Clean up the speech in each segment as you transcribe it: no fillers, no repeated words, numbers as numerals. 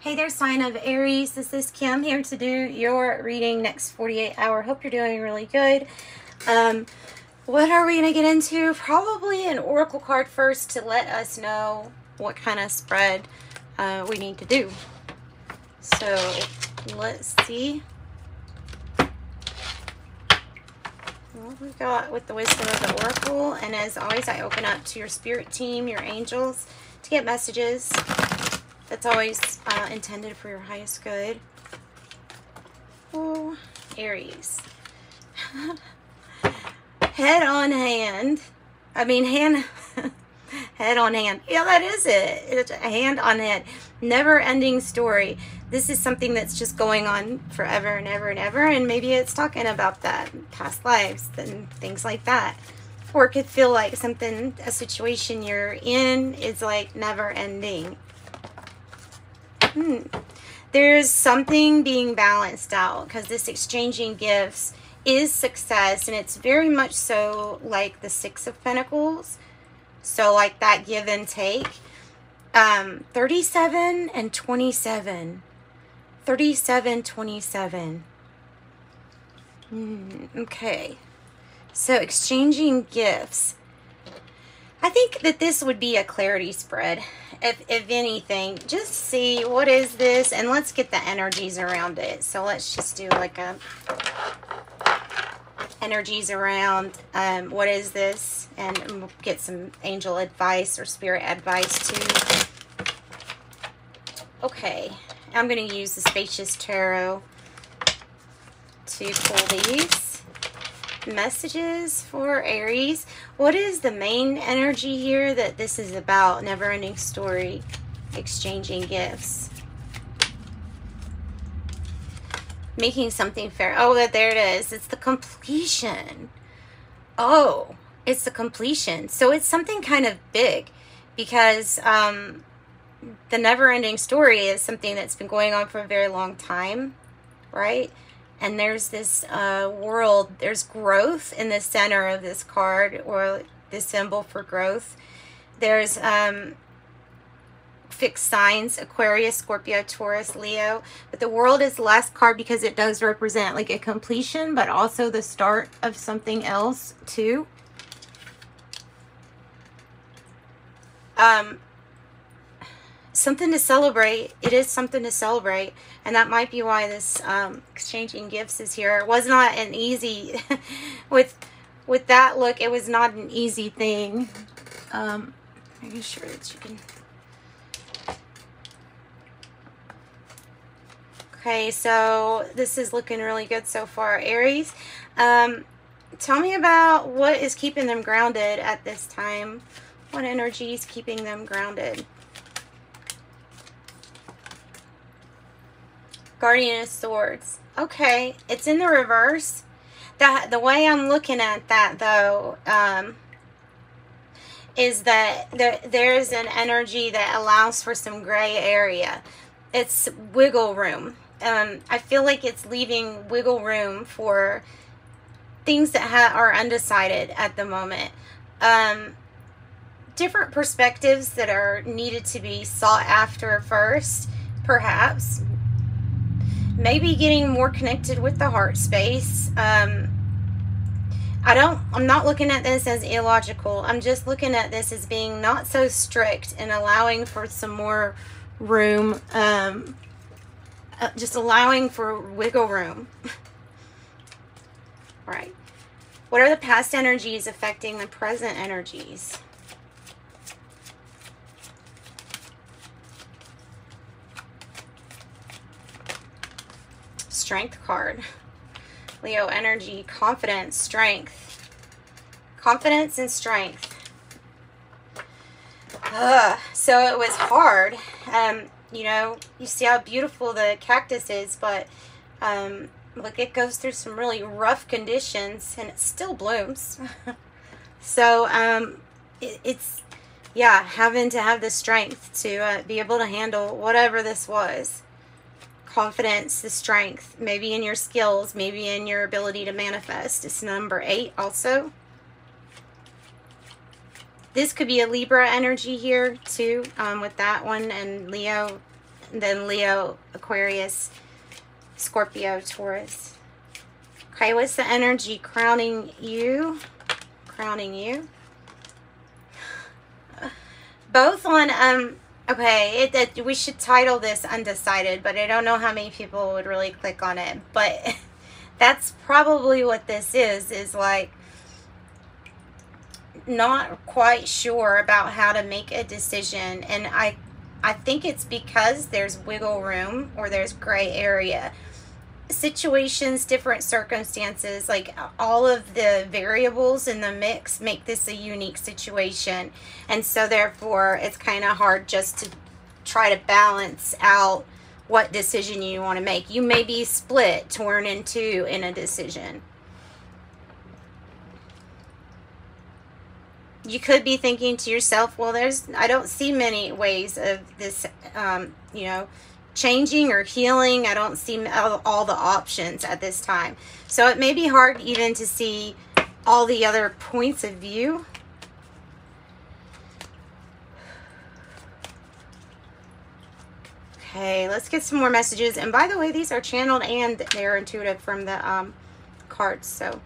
Hey there, sign of Aries. This is Kim here to do your reading next 48 hour. Hope you're doing really good. What are we going to get into? Probably an oracle card first to let us know what kind of spread we need to do. So let's see what we got with the wisdom of the oracle. And as always, I open up to your spirit team, your angels, to get messages. That's always intended for your highest good. Oh, Aries. Head on hand. I mean, head on hand. Yeah, that is it. It's a hand on head. Never-ending story. This is something that's just going on forever and ever and ever. And maybe it's talking about that, past lives and things like that. Or it could feel like something, a situation you're in is like never-ending. There's something being balanced out because this exchanging gifts is success, and it's very much so like the Six of Pentacles. So like that give and take. 37 and 27. 37, 27. Okay. So exchanging gifts. I think that this would be a clarity spread, if anything. Just see what is this, and let's get the energies around it. So let's just do like a energies around what is this, and get some angel advice or spirit advice too. Okay, I'm going to use the Spacious Tarot to pull these. Messages for Aries. What is the main energy here that this is about? Never-ending story, exchanging gifts, making something fair. Oh, there it is. It's the completion. Oh, it's the completion. So it's something kind of big, because the never-ending story is something that's been going on for a very long time, right? And there's this world, there's growth in the center of this card, or this symbol for growth. There's fixed signs, Aquarius, Scorpio, Taurus, Leo. But the world is the last card because it does represent like a completion, but also the start of something else too. Something to celebrate. It is something to celebrate, and that might be why this exchanging gifts is here. It was not an easy with that look. It was not an easy thing. Making sure that you can. Okay, so this is looking really good so far, Aries. Tell me about what is keeping them grounded at this time. What energy is keeping them grounded? Guardian of Swords. Okay, it's in the reverse. The way I'm looking at that, though, is that there's an energy that allows for some gray area. It's wiggle room. I feel like it's leaving wiggle room for things that are undecided at the moment. Different perspectives that are needed to be sought after first, perhaps. Maybe getting more connected with the heart space. I'm not looking at this as illogical. I'm just looking at this as being not so strict and allowing for some more room. Just allowing for wiggle room. All right. What are the past energies affecting the present energies? Strength card. Leo energy, confidence, strength. Confidence and strength. So it was hard. You know, you see how beautiful the cactus is, but look, it goes through some really rough conditions and it still blooms. So it's, yeah, having to have the strength to be able to handle whatever this was. Confidence, the strength, maybe in your skills, maybe in your ability to manifest. It's number 8 also. This could be a Libra energy here too, with that one, and Leo then Leo, Aquarius, Scorpio, Taurus. Okay, what's the energy crowning you? Crowning you. Both on, okay, we should title this Undecided, but I don't know how many people would really click on it. But that's probably what this is like not quite sure about how to make a decision. And I think it's because there's wiggle room or there's gray area. Situations, different circumstances, like all of the variables in the mix make this a unique situation, and so therefore it's kind of hard just to try to balance out what decision you want to make. You may be split, torn in two in a decision. You could be thinking to yourself, well, I don't see many ways of this you know, changing or healing. I don't see all the options at this time. So it may be hard even to see all the other points of view. Okay, let's get some more messages. And by the way, these are channeled and they're intuitive from the cards. So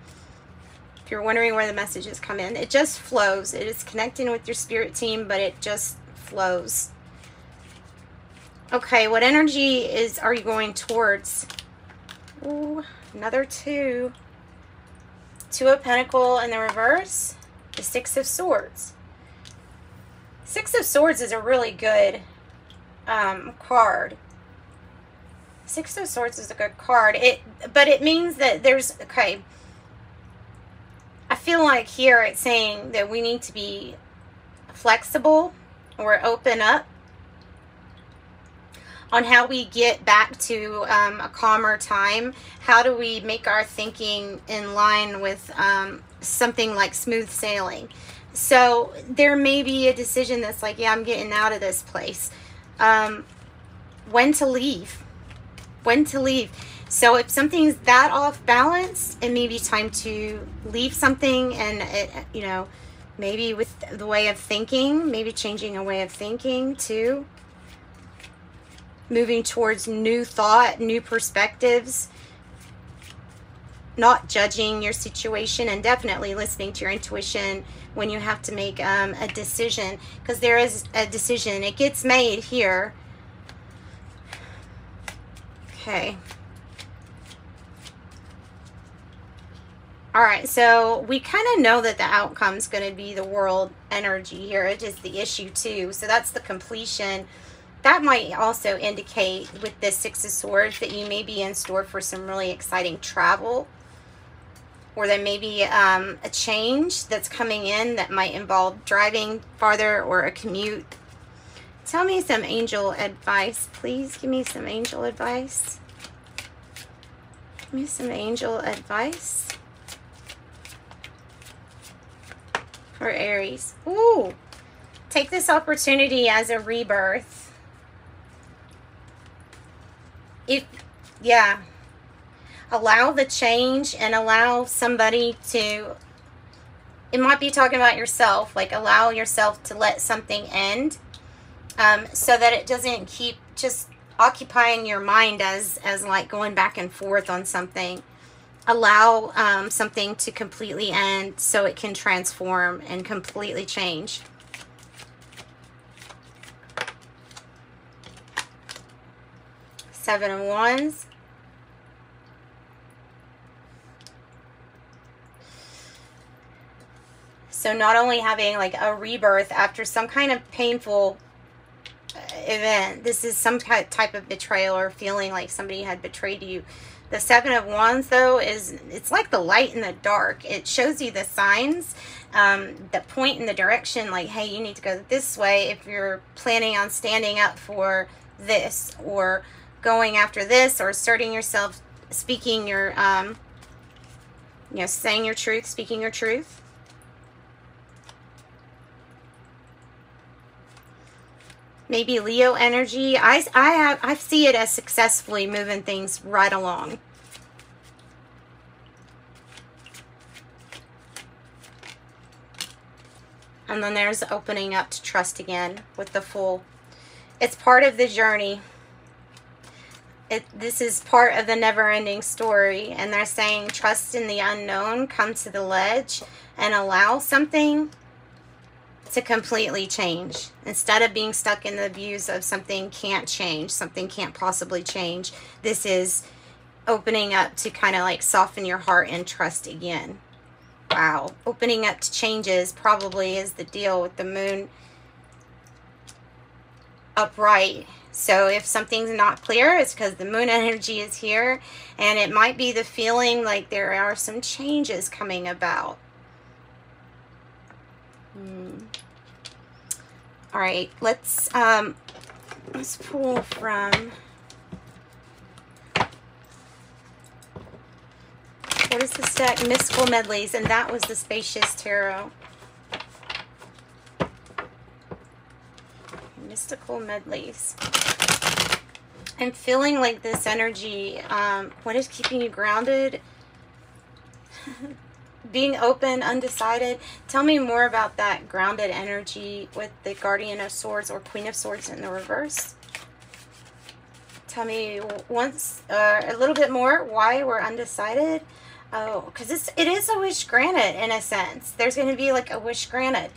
if you're wondering where the messages come in, it just flows. It is connecting with your spirit team, but it just flows. Okay, what energy are you going towards? Ooh, another two. Two of Pentacles in the reverse. The Six of Swords. Six of Swords is a really good card. Six of Swords is a good card. But it means that there's, okay, I feel like here it's saying that we need to be flexible or open up on how we get back to a calmer time. How do we make our thinking in line with something like smooth sailing? So there may be a decision that's like, yeah, I'm getting out of this place. When to leave. When to leave. So if something's that off balance, it may be time to leave something, and it, you know, maybe with the way of thinking, maybe changing a way of thinking too. Moving towards new thought, new perspectives, not judging your situation, and definitely listening to your intuition when you have to make a decision, because there is a decision. It gets made here. Okay. All right, so we kind of know that the outcome is going to be the world energy here. It is the issue too. So that's the completion. That might also indicate with the Six of Swords that you may be in store for some really exciting travel, or there may be a change that's coming in that might involve driving farther or a commute. Tell me some angel advice, please. Give me some angel advice. Give me some angel advice for Aries. Ooh, take this opportunity as a rebirth. Yeah, allow the change and allow somebody to, it might be talking about yourself, like allow yourself to let something end, so that it doesn't keep just occupying your mind as like going back and forth on something. Allow something to completely end so it can transform and completely change. Seven of Wands. So not only having like a rebirth after some kind of painful event, this is some type of betrayal or feeling like somebody had betrayed you. The Seven of Wands, though, it's like the light in the dark. It shows you the signs that point in the direction, like, hey, you need to go this way if you're planning on standing up for this, or going after this, or asserting yourself, speaking your, you know, saying your truth, speaking your truth. Maybe Leo energy. I see it as successfully moving things right along. And then there's opening up to trust again with the Fool. It's part of the journey. This is part of the never-ending story, and they're saying trust in the unknown, come to the ledge, and allow something to completely change. Instead of being stuck in the views of something can't change, something can't possibly change, this is opening up to kind of like soften your heart and trust again. Wow. Opening up to changes probably is the deal with the moon upright. So if something's not clear, it's because the moon energy is here, and it might be the feeling like there are some changes coming about. All right, let's pull from, what is this deck? Mystical Medleys, and that was the Spacious Tarot. Mystical Medleys. I'm feeling like this energy, what is keeping you grounded? Being open, undecided. Tell me more about that grounded energy with the Guardian of Swords or Queen of Swords in the reverse. Tell me once, a little bit more, why we're undecided. Oh, because it is a wish granted in a sense. There's going to be like a wish granted.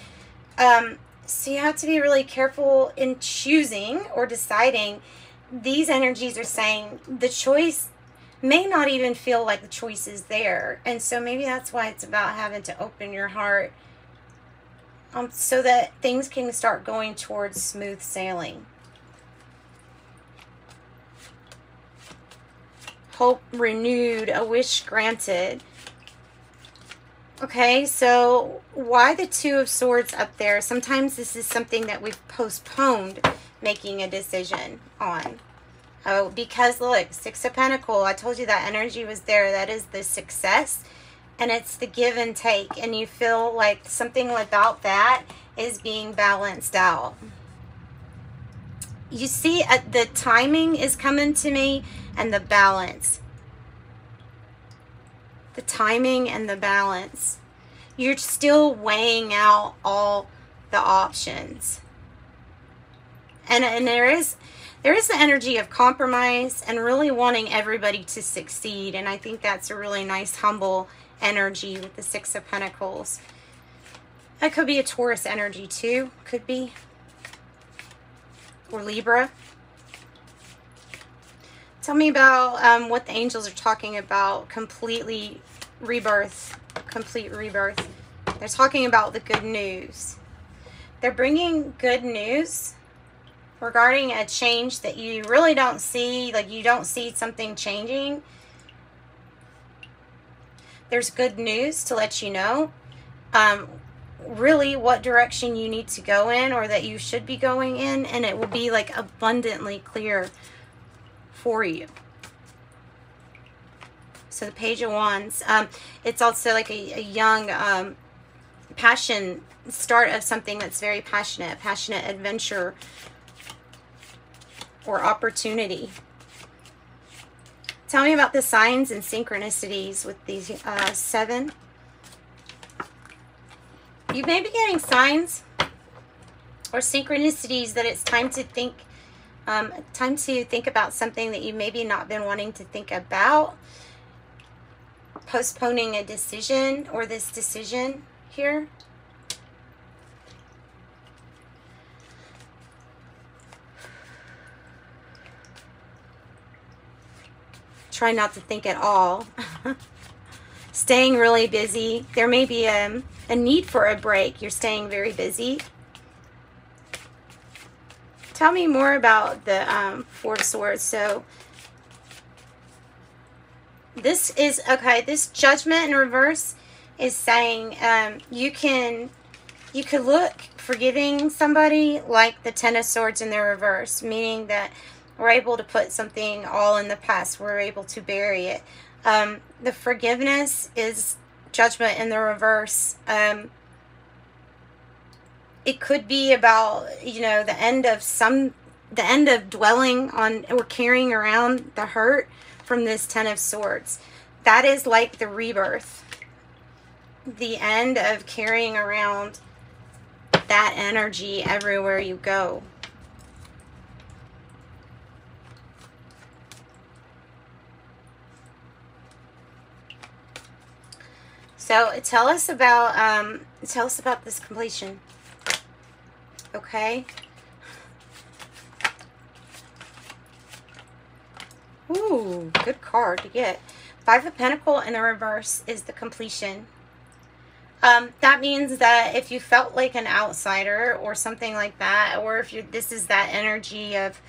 So you have to be really careful in choosing or deciding. These energies are saying the choice may not even feel like the choice is there. And so maybe that's why it's about having to open your heart so that things can start going towards smooth sailing. Hope renewed, a wish granted. Okay, so why the Two of Swords up there? Sometimes this is something that we've postponed making a decision on. Oh, because look, Six of Pentacles, I told you that energy was there. That is the success, and it's the give and take, and you feel like something about that is being balanced out. You see, the timing is coming to me, and the balance. The timing and the balance. You're still weighing out all the options. And there is the energy of compromise and really wanting everybody to succeed. And I think that's a really nice, humble energy with the Six of Pentacles. That could be a Taurus energy too. Could be. Or Libra. Tell me about what the angels are talking about. Completely rebirth. Complete rebirth. They're talking about the good news. They're bringing good news regarding a change that you really don't see. Like you don't see something changing. There's good news to let you know really what direction you need to go in, or that you should be going in, and it will be like abundantly clear for you. So the Page of Wands, it's also like a young passion, start of something that's very passionate adventure or opportunity. Tell me about the signs and synchronicities with these 7. You may be getting signs or synchronicities that it's time to think about something that you maybe not been wanting to think about. Postponing a decision, or this decision here. Try not to think at all. Staying really busy. There may be a need for a break. You're staying very busy. Tell me more about the Four of Swords. So this is, okay, this Judgment in reverse is saying you could look forgiving somebody like the Ten of Swords in the reverse, meaning that we're able to put something all in the past. We're able to bury it. The forgiveness is Judgment in the reverse. It could be about, you know, the end of dwelling on or carrying around the hurt from this Ten of Swords. That is like the rebirth. The end of carrying around that energy everywhere you go. So tell us about this completion. Okay. Ooh, good card to get. Five of Pentacles in the reverse is the completion. That means that if you felt like an outsider or something like that, or if this is that energy of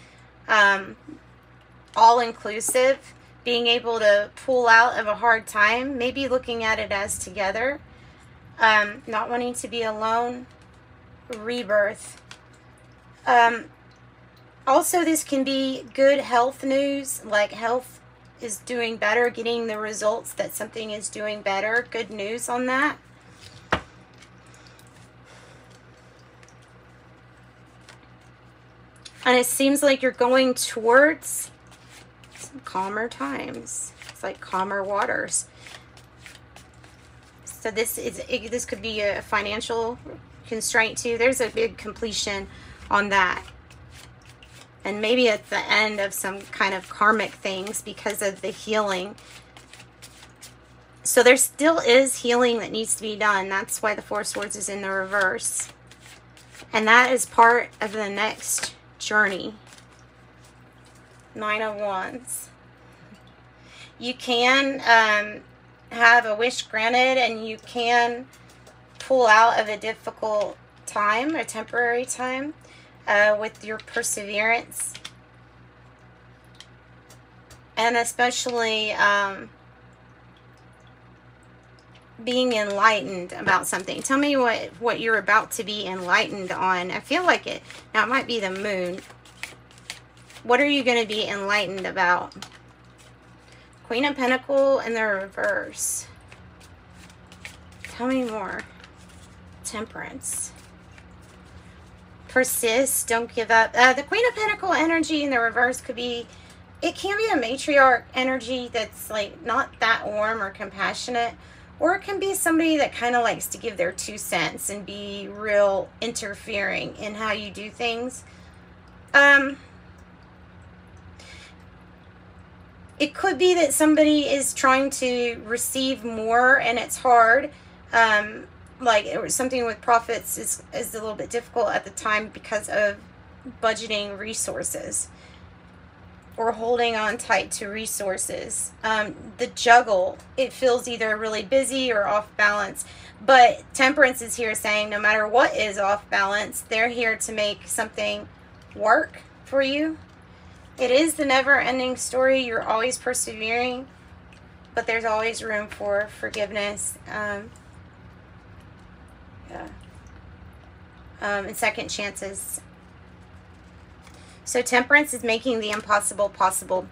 all-inclusive, being able to pull out of a hard time, maybe looking at it as together, not wanting to be alone, rebirth. Also, this can be good health news, like health is doing better, getting the results that something is doing better. Good news on that. And it seems like you're going towards some calmer times. It's like calmer waters. So this could be a financial constraint too. There's a big completion on that. And maybe at the end of some kind of karmic things because of the healing. So there still is healing that needs to be done. That's why the Four of Swords is in the reverse. And that is part of the next journey. Nine of Wands. You can have a wish granted, and you can pull out of a difficult time, a temporary time, with your perseverance. And especially being enlightened about something. Tell me what you're about to be enlightened on. I feel like it. Now, it might be the moon. What are you going to be enlightened about? Queen of Pentacles in the reverse. Tell me more. Temperance. Persist. Don't give up. The Queen of Pentacles energy in the reverse could be, it can be a matriarch energy that's like not that warm or compassionate. Or it can be somebody that kind of likes to give their 2 cents and be real interfering in how you do things. It could be that somebody is trying to receive more and it's hard. Like it was something with profits is a little bit difficult at the time because of budgeting resources. Or holding on tight to resources. The juggle, it feels either really busy or off balance. But Temperance is here saying no matter what is off balance, they're here to make something work for you. It is the never-ending story. You're always persevering, but there's always room for forgiveness. And second chances. So Temperance is making the impossible possible.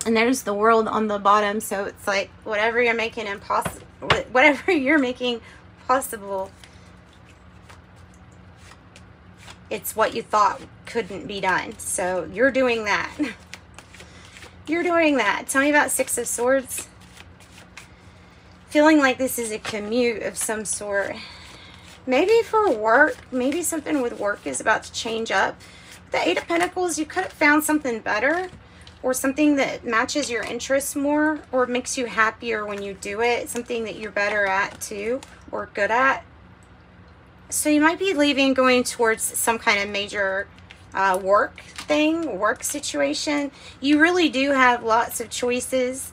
And there's the World on the bottom. So it's like whatever you're making impossible, whatever you're making possible, it's what you thought couldn't be done. So you're doing that. You're doing that. Tell me about Six of Swords. Feeling like this is a commute of some sort. Maybe for work. Maybe something with work is about to change up. The Eight of Pentacles, you could have found something better or something that matches your interests more or makes you happier when you do it. Something that you're better at too or good at. So you might be leaving, going towards some kind of major work thing, work situation. You really do have lots of choices.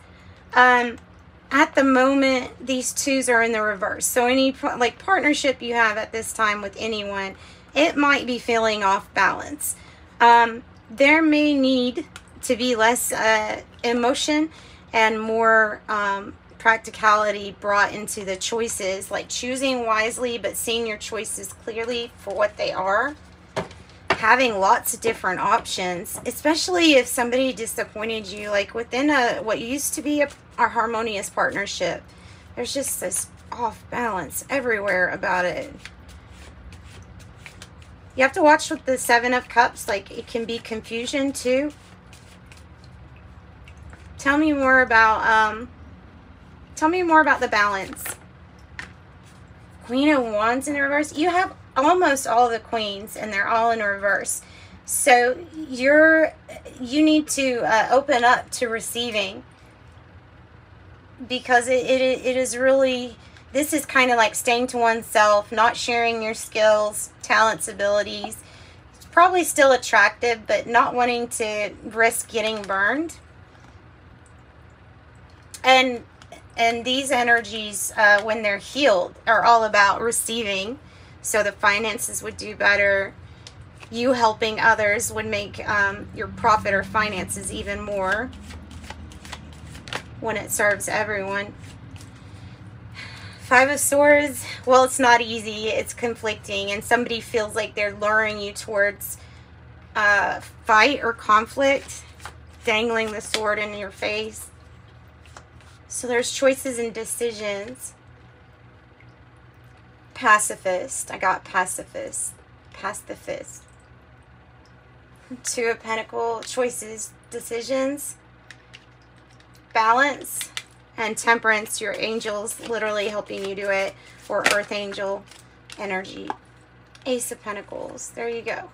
At the moment, these twos are in the reverse. So any like partnership you have at this time with anyone, it might be feeling off balance. There may need to be less emotion and more practicality brought into the choices, like choosing wisely but seeing your choices clearly for what they are. Having lots of different options, especially if somebody disappointed you, like within what used to be a harmonious partnership. There's just this off balance everywhere about it. You have to watch with the Seven of Cups, like it can be confusion too. Tell me more about the balance. Queen of Wands in the reverse. You have almost all the queens and they're all in reverse. So you need to open up to receiving, because it is really, This is kind of like staying to oneself, not sharing your skills, talents, abilities. It's probably still attractive, but not wanting to risk getting burned. And these energies, when they're healed, are all about receiving. So the finances would do better. You helping others would make your profit or finances even more when it serves everyone. Five of Swords, well, it's not easy. It's conflicting, and somebody feels like they're luring you towards fight or conflict, dangling the sword in your face. So there's choices and decisions. Pacifist. I got pacifist. Pacifist. Two of Pentacles. Choices, decisions. Balance. And Temperance. Your angels literally helping you do it. Or Earth Angel energy. Ace of Pentacles. There you go.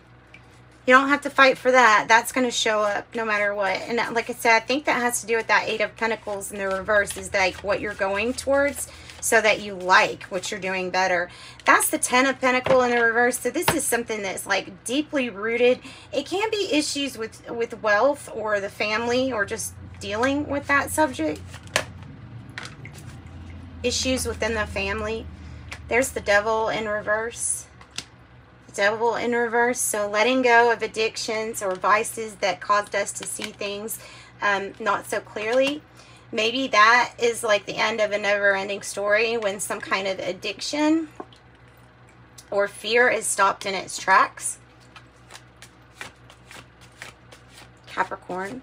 You don't have to fight for that. That's going to show up no matter what. And like I said, I think that has to do with that Eight of Pentacles in the reverse, is like what you're going towards so that you like what you're doing better. That's the Ten of Pentacles in the reverse. So this is something that's like deeply rooted. It can be issues with wealth or the family or just dealing with that subject. Issues within the family. There's the Devil in reverse. Devil in reverse. So letting go of addictions or vices that caused us to see things not so clearly. Maybe that is like the end of a never-ending story, when some kind of addiction or fear is stopped in its tracks. Capricorn.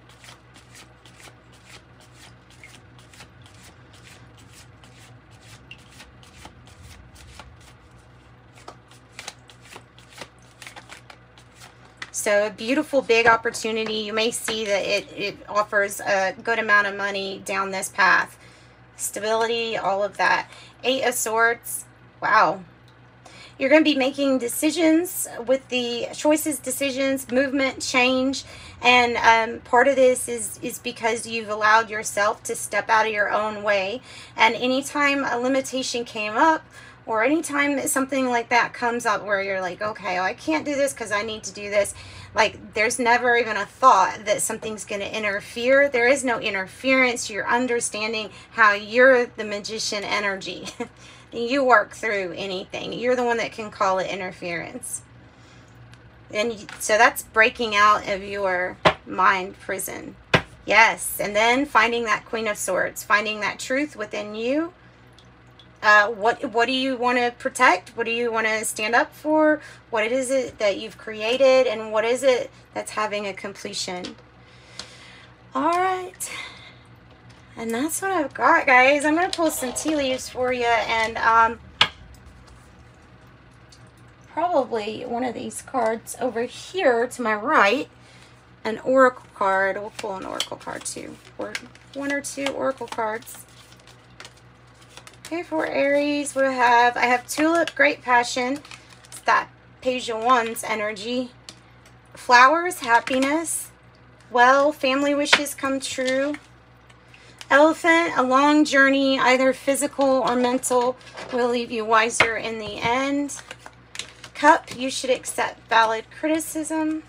So a beautiful big opportunity. You may see that it offers a good amount of money down this path. Stability, all of that. Eight of Swords. Wow. You're going to be making decisions with the choices, decisions, movement, change. And part of this is because you've allowed yourself to step out of your own way. And anytime a limitation came up, or anytime something like that comes up where you're like, okay, well, I can't do this because I need to do this. Like, there's never even a thought that something's going to interfere. There is no interference. You're understanding how you're the magician energy. You work through anything. You're the one that can call it interference. And so that's breaking out of your mind prison. Yes. And then finding that Queen of Swords. Finding that truth within you. What do you want to protect? What do you want to stand up for? What is it that you've created? And what is it that's having a completion? All right. And that's what I've got, guys. I'm going to pull some tea leaves for you. And probably one of these cards over here to my right. An oracle card. We'll pull an oracle card too. Or one or two oracle cards. Okay, for Aries, I have Tulip, Great Passion. It's that Page of Wands energy. Flowers, happiness. Well, family wishes come true. Elephant, a long journey, either physical or mental, will leave you wiser in the end. Cup, you should accept valid criticism.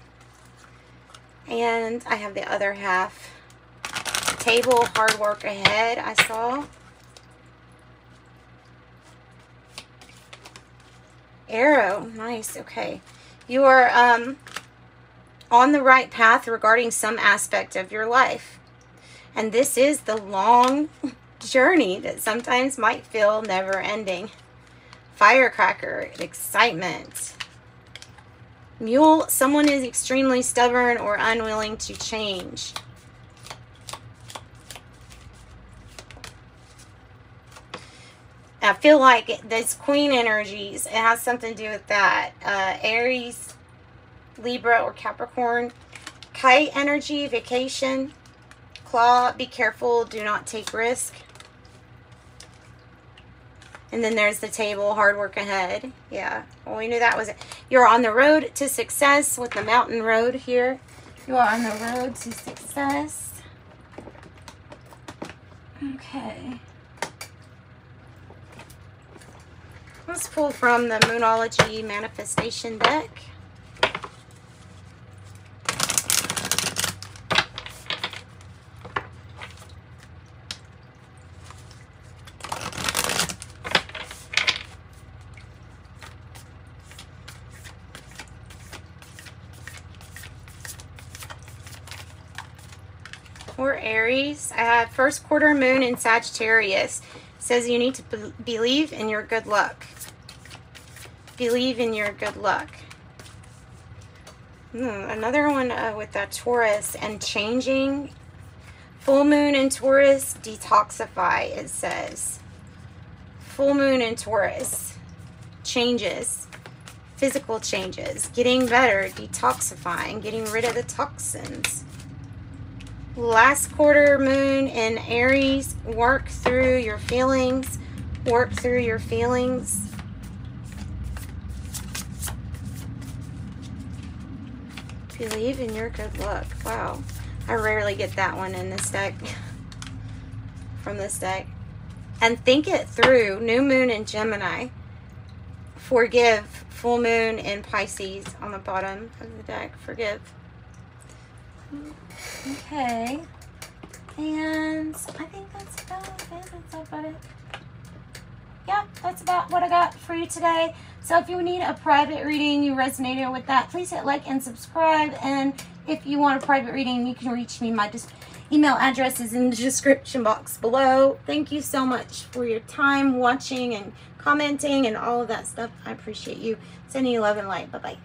And I have the other half. Table, hard work ahead, I saw. Arrow, nice, okay. You are on the right path regarding some aspect of your life. And this is the long journey that sometimes might feel never ending. Firecracker, excitement. Mule, someone is extremely stubborn or unwilling to change. I feel like this Queen energies, it has something to do with that. Aries, Libra, or Capricorn. Kite energy, vacation. Claw, be careful, do not take risk. And then there's the Table, hard work ahead. Yeah, well, we knew that was it. You're on the road to success with the mountain road here. You are on the road to success. Okay. Let's pull from the Moonology Manifestation deck. For Aries, I have first quarter moon in Sagittarius. It says you need to believe in your good luck. Believe in your good luck. Another one with that Taurus and changing. Full moon in Taurus, detoxify, it says. Full moon in Taurus, changes. Physical changes. Getting better, detoxifying, getting rid of the toxins. Last quarter moon in Aries, work through your feelings. Work through your feelings. Believe in your good luck. Wow. I rarely get that one in this deck. From this deck. And think it through. New moon in Gemini. Forgive. Full moon in Pisces on the bottom of the deck. Forgive. Okay, and I think that's about it. That's about it. Yeah, that's about what I got for you today. So if you need a private reading, you resonated with that, please hit like and subscribe. And if you want a private reading, you can reach me. My email address is in the description box below. Thank you so much for your time watching and commenting and all of that stuff. I appreciate you. Sending you love and light. Bye-bye.